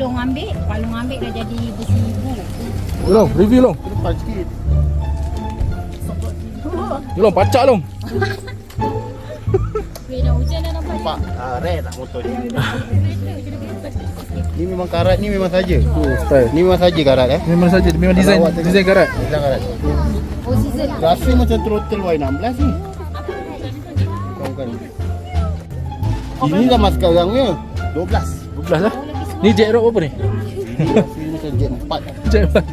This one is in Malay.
Kalau ambil dah jadi beribu. Long, review long. Lepas sikit. Long, pacak long. Dah hujan dah nampak. Nampak rare tak motor ni. Ni memang karat ni memang saja. Style. Ni memang saja karat Memang saja, memang design Kalau awak design karat. Design karat. Oh season. Rasa macam throttle Y16 ni. Bukan. Ini zaman sekarang ni 12. 12 lah. Ni jack rock apa ni? Ini rasa macam Jet 4. Jack rock.